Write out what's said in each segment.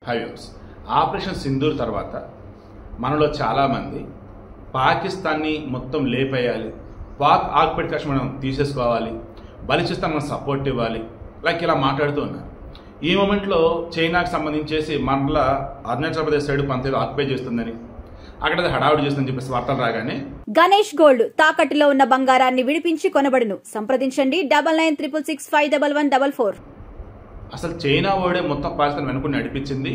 Highways operation Sindoor తర్వాత మనలో చాలామంది పాకిస్తాన్ని మొత్తం లేపేయాలి, పాక్ ఆక్యుపైడ్ కాశ్మీర్ మనం తీసేసుకోవాలి, బలూచిస్తాన్ మనం సపోర్ట్ ఇవ్వాలి, లైక్ ఇలా మాట్లాడుతూ ఉన్నారు. ఈ మూమెంట్లో చైనాకి సంబంధించేసి మనలో అరుణాచల్ ప్రదేశ్ సైడ్ కొంత ఆక్యుపై చేస్తుందని, అక్కడ హడావుడి చేస్తుందని చెప్పేసి వార్తలు రాగానే గణేష్ గోల్డ్ తాకట్టులో ఉన్న బంగారాన్ని విడిపించి కొనబడును. సంప్రదించండి 9966611144. అసలు చైనా వాడే మొత్తం పాకిస్తాన్ వెనుకుని నడిపించింది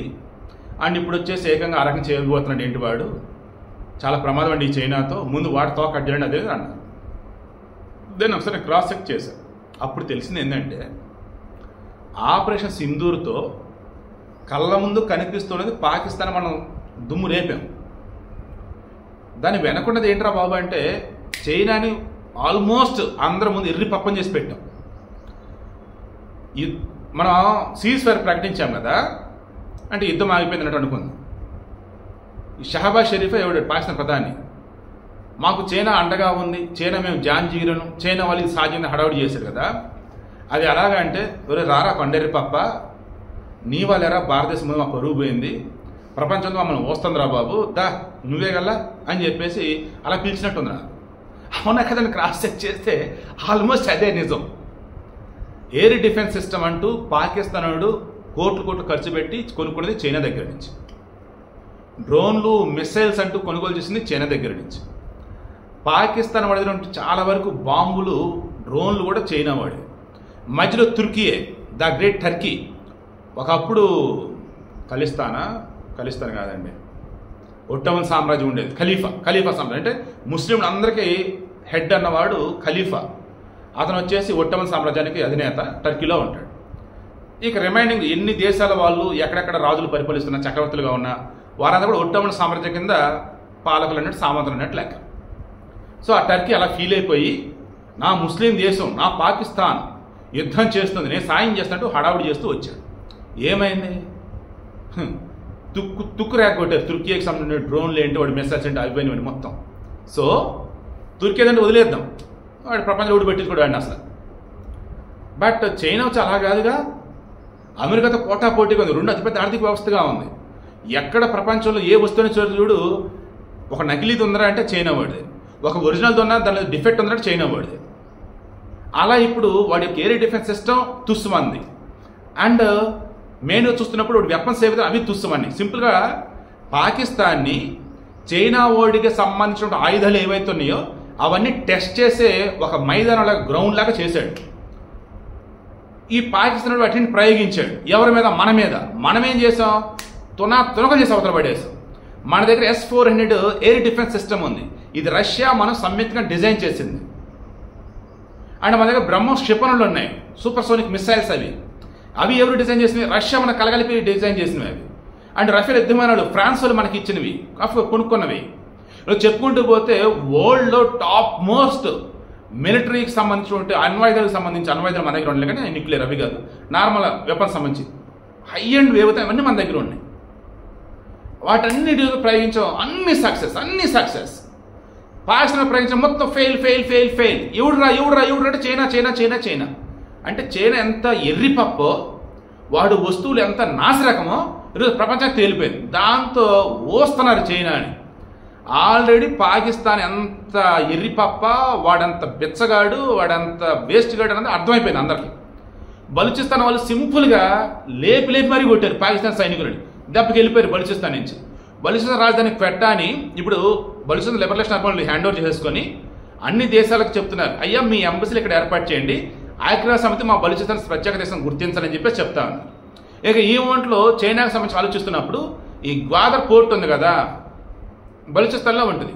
అండ్ ఇప్పుడు వచ్చేసి ఏకంగా ఆ రకం చేయకపోతున్నాడు ఏంటి వాడు, చాలా ప్రమాదం అండి ఈ చైనాతో, ముందు వాడితో కట్ చేయండి అదే అన్నారు. దాన్ని ఒకసారి క్రాస్ చెక్ చేశాను. అప్పుడు తెలిసింది ఏంటంటే ఆపరేషన్ సింధూర్తో కళ్ళ ముందు కనిపిస్తున్నది పాకిస్తాన్ మనం దుమ్ము రేపాం. దాన్ని వెనకున్నది ఏంట్రా బాబు అంటే చైనాని ఆల్మోస్ట్ అందరి ముందు ఎర్రి పప్పని చేసి పెట్టాం. మనం సీజ్ ఫైర్ ప్రకటించాం కదా, అంటే యుద్ధం ఆగిపోయిందన్నట్టు అనుకుందాం. ఈ షహబాజ్ షరీఫ్ ఎవడు పాకిస్తాన్ ప్రధాని, మాకు చైనా అండగా ఉంది, చైనా మేము జాంజీరును, చైనా వాళ్ళు సాధ్యం హడావుడి చేశారు కదా. అది ఎలాగా అంటే ఎవరు రారా కొండేరి పప్ప, నీ వాళ్ళెరా భారతదేశం ముందు మా పరుగు పోయింది, ప్రపంచంలో మమ్మల్ని వస్తుందిరా బాబు, దా నువ్వే గల్లా అని చెప్పేసి అలా పిలిచినట్టుంది. అవునా కదని క్రాస్ చెక్ చేస్తే ఆల్మోస్ట్ అదే నిజం. ఎయిర్ డిఫెన్స్ సిస్టమ్ అంటూ పాకిస్తాన్ కోట్లు ఖర్చు పెట్టి కొనుక్కునేది చైనా దగ్గర నుంచి, డ్రోన్లు మిసైల్స్ అంటూ కొనుగోలు చేసింది చైనా దగ్గర నుంచి, పాకిస్తాన్ వాడి చాలా వరకు బాంబులు డ్రోన్లు కూడా చైనా వాడే, మధ్యలో తుర్కీయే ద గ్రేట్ టర్కీ, ఒకప్పుడు ఖలిస్తాన్ కాదండి ఒట్టమన్ సామ్రాజ్యం ఉండేది, ఖలీఫా సామ్రాజ్యం అంటే ముస్లింలు అందరికీ హెడ్ అన్నవాడు ఖలీఫా, అతను వచ్చేసి ఒట్టమన్ సామ్రాజ్యానికి అధినేత టర్కీలో ఉంటాడు. ఇక రిమైనింగ్ ఎన్ని దేశాల వాళ్ళు ఎక్కడెక్కడ రాజులు పరిపాలిస్తున్న చక్రవర్తులుగా ఉన్నా వారంతా కూడా ఒట్టమన్ సామ్రాజ్యం కింద పాలకులు అన్నట్టు సామంతులు అన్నట్టు లెక్క. సో ఆ టర్కీ అలా ఫీల్ అయిపోయి నా ముస్లిం దేశం నా పాకిస్తాన్ యుద్ధం చేస్తుంది, నేను సాయం చేస్తున్నట్టు హడావుడి చేస్తూ వచ్చాడు. ఏమైంది, తుక్కు రేకొట్టారు. తుర్కీకి సంబంధించిన డ్రోన్లు ఏంటి, వాడి మెసేజ్ ఏంటి అయిపోయినవి మొత్తం. సో తుర్కీ ఏదంటే వదిలేద్దాం, వాడి ప్రపంచం ఊడి పెట్టించుకోడు వాడిని అసలు. బట్ చైనా వచ్చి అలా కాదుగా, అమెరికాతో పోటాపోటీగా ఉంది, రెండు అతిపెద్ద ఆర్థిక వ్యవస్థగా ఉంది. ఎక్కడ ప్రపంచంలో ఏ వస్తువుని చూడు ఒక నకిలీది ఉందరా అంటే చైనా వాడిది, ఒక ఒరిజినల్ది ఉన్నా దాని డిఫెక్ట్ ఉందంటే చైనా వాడిది. అలా ఇప్పుడు వాడి యొక్క ఎయిర్ డిఫెన్స్ సిస్టమ్ తుస్సుమంది అండ్ మెయిన్ చూస్తున్నప్పుడు వాడి వెపన్స్ ఏవైతే అవి తుస్సుమని. సింపుల్గా పాకిస్తాన్ని చైనా వాడికి సంబంధించిన ఆయుధాలు ఏవైతే ఉన్నాయో అవన్నీ టెస్ట్ చేసే ఒక మైదానం లాగా గ్రౌండ్ లాగా చేశాడు. ఈ పాకిస్తాన్ వాటిని ప్రయోగించాడు ఎవరి మీద, మన మీద. మనమేం చేసాం, తునకలు చేసి అవతల పడేసాం. మన దగ్గర S-400 ఎయిర్ డిఫెన్స్ సిస్టమ్ ఉంది, ఇది రష్యా మనం సంయుక్తంగా డిజైన్ చేసింది. అండ్ మన దగ్గర బ్రహ్మోస్ క్షిపణులు ఉన్నాయి, సూపర్సోనిక్ మిసైల్స్, అవి ఎవరు డిజైన్ చేసినవి, రష్యా మన కలగలిపి డిజైన్ చేసినవి అవి. అండ్ రఫేల్ యుద్ధ విమానాలు ఫ్రాన్స్ వాళ్ళు మనకి ఇచ్చినవి, కొనుక్కున్నవి. చెప్పుకుంటూ పోతే వరల్డ్లో టాప్ మోస్ట్ మిలిటరీకి సంబంధించిన అణ్వాయుధాలకు సంబంధించి అణ్వాయుధాలు మన దగ్గర ఉన్నాయి, కానీ న్యూక్లియర్ అవి కాదు, నార్మల్ వెపన్స్ సంబంధించి హై అండ్ ఏవైతే అవన్నీ మన దగ్గర ఉన్నాయి. వాటన్నిటి ప్రయోగించాం, అన్ని సక్సెస్. పాకిస్తాన్ ప్రయోగించాం, మొత్తం ఫెయిల్. ఎవడురా అంటే చైనా. అంటే చైనా ఎంత ఎర్రిపప్పో, వాడు వస్తువులు ఎంత నాసిరకమో ఈరోజు ప్రపంచానికి తేలిపోయింది. దాంతో ఓస్తున్నారు చైనా అని. ఆల్రెడీ పాకిస్తాన్ ఎంత ఎర్రిపప్ప, వాడంత బిచ్చగాడు, వాడంత వేస్ట్ గాడు అనేది అర్థమైపోయింది అందరికీ. బలూచిస్తాన్ వాళ్ళు సింపుల్గా లేపి మరీ కొట్టారు పాకిస్తాన్ సైనికులని, దెబ్బకి వెళ్ళిపోయారు బలూచిస్తాన్ నుంచి. బలూచిస్తాన్ రాజధాని క్వెట్టాని ఇప్పుడు బలూచిస్తాన్ లిబరేషన్ ఆర్మీలు హ్యాండ్ ఓవర్ చేసుకొని అన్ని దేశాలకు చెప్తున్నారు, అయ్యా మీ ఎంబసీలు ఇక్కడ ఏర్పాటు చేయండి, ఐక్యరాజ్య సమితి మా బలూచిస్తాన్ ప్రత్యేక దేశం గుర్తించాలని చెప్పేసి చెప్తా ఉన్నారు. ఇక ఈ మూమెంట్లో చైనాకు సంబంధించి ఆలోచిస్తున్నప్పుడు ఈ గ్వాదర్ పోర్ట్ ఉంది కదా బలూచిస్తాన్లో ఉంటుంది,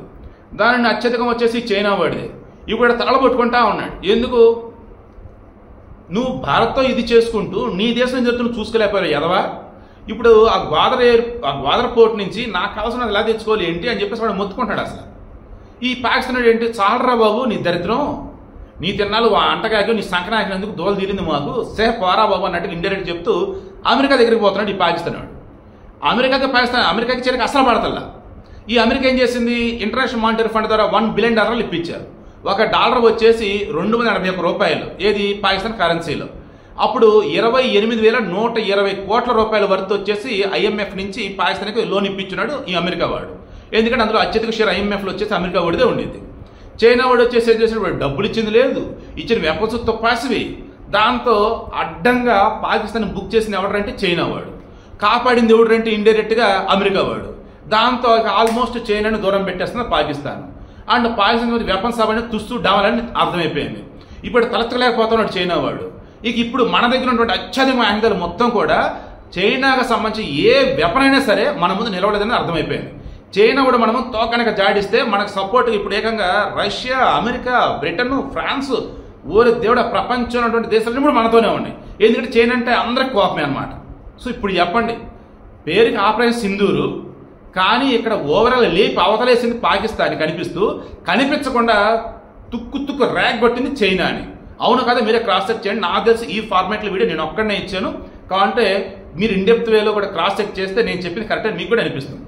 దానిని అత్యధికం వచ్చేసి చైనా వాడిదే. ఇప్పుడు తలబొట్టుకుంటా ఉన్నాడు. ఎందుకు, నువ్వు భారత్తో ఇది చేసుకుంటూ నీ దేశం జరుగుతున్న చూసుకోలేకపోయావు ఎదవా. ఇప్పుడు ఆ గ్వాదర్ పోర్ట్ నుంచి నాకు కావాల్సిన ఎలా తెచ్చుకోవాలి ఏంటి అని చెప్పేసి వాడు మొత్తుకుంటాడు. అసలు ఈ పాకిస్తాన్ ఏంటి, చాలరా బాబు నీ దరిద్రం, నీ తిన్నాళ్ళు అంటగాకి నీ సంకనాకినందుకు దోలు తీరింది మాకు, సేఫ్ పోరా బాబు అన్నట్టుగా ఇండైరెక్ట్ చెప్తూ అమెరికా దగ్గరికి పోతున్నాడు ఈ పాకిస్తాన్ వాడు. అమెరికాకి చేరికి అసలు పడతల్లా. ఈ అమెరికా ఏం చేసింది, ఇంటర్నేషనల్ మానిటరీ ఫండ్ ద్వారా $1 బిలియన్ ఇప్పించారు. ఒక డాలర్ వచ్చేసి 281 రూపాయలు, ఏది పాకిస్తాన్ కరెన్సీలో. అప్పుడు 28,120 కోట్ల రూపాయల వర్త్ వచ్చేసి IMF నుంచి పాకిస్తాన్కి లోన్ ఇప్పించున్నాడు ఈ అమెరికా వాడు. ఎందుకంటే అందులో అత్యధిక షేర్ IMFలో వచ్చేసి అమెరికా వాడిదే ఉండేది. చైనా వాడు వచ్చేసి ఏం చేసిన వాడు డబ్బులు ఇచ్చింది లేదు, ఇచ్చిన వెపన్స్ తొప్పాసివి. దాంతో అడ్డంగా పాకిస్తాన్ బుక్ చేసిన ఎవడంటే చైనా వాడు, కాపాడింది ఎవడంటే ఇండైరెక్ట్గా అమెరికా వాడు. దాంతో ఆల్మోస్ట్ చైనాను దూరం పెట్టేస్తున్న పాకిస్తాన్. అండ్ పాకిస్తాన్ వెపన్స్ అవన్నీ తుస్తూ డావాలని అర్థమైపోయింది. ఇప్పుడు తలెత్తలేకపోతున్నాడు చైనా వాడు. ఇప్పుడు మన దగ్గర ఉన్నటువంటి అత్యధిక ఆయుధాలు మొత్తం కూడా చైనాకు సంబంధించి ఏ వెపన్ అయినా సరే మన ముందు నిలవలేదని అర్థమైపోయింది. చైనా కూడా మనము తోకనక జాడిస్తే మనకు సపోర్ట్ ఇప్పుడు ఏకంగా రష్యా, అమెరికా, బ్రిటన్, ఫ్రాన్స్, ఓరి దేవుడ ప్రపంచంలో ఉన్నటువంటి దేశాలన్నీ కూడా మనతోనే ఉన్నాయి. ఎందుకంటే చైనా అంటే అందరికి కోపమే అనమాట. సో ఇప్పుడు చెప్పండి, పేరుకి ఆపరేషన్ సింధూరు, కానీ ఇక్కడ ఓవరాల్ లేపి అవతలేసింది పాకిస్తాన్ కనిపిస్తూ, కనిపించకుండా తుక్కు ర్యాక్ కొట్టింది చైనా అని. అవును కదా, మీరే క్రాస్ చెక్ చేయండి. నాకు తెలిసి ఈ ఫార్మాట్లో వీడియో నేను ఒక్కడనే ఇచ్చాను. కావంటే మీరు ఇన్డెప్త్ వేలో కూడా క్రాస్ చెక్ చేస్తే నేను చెప్పింది కరెక్ట్ అని మీకు కూడా అనిపిస్తుంది.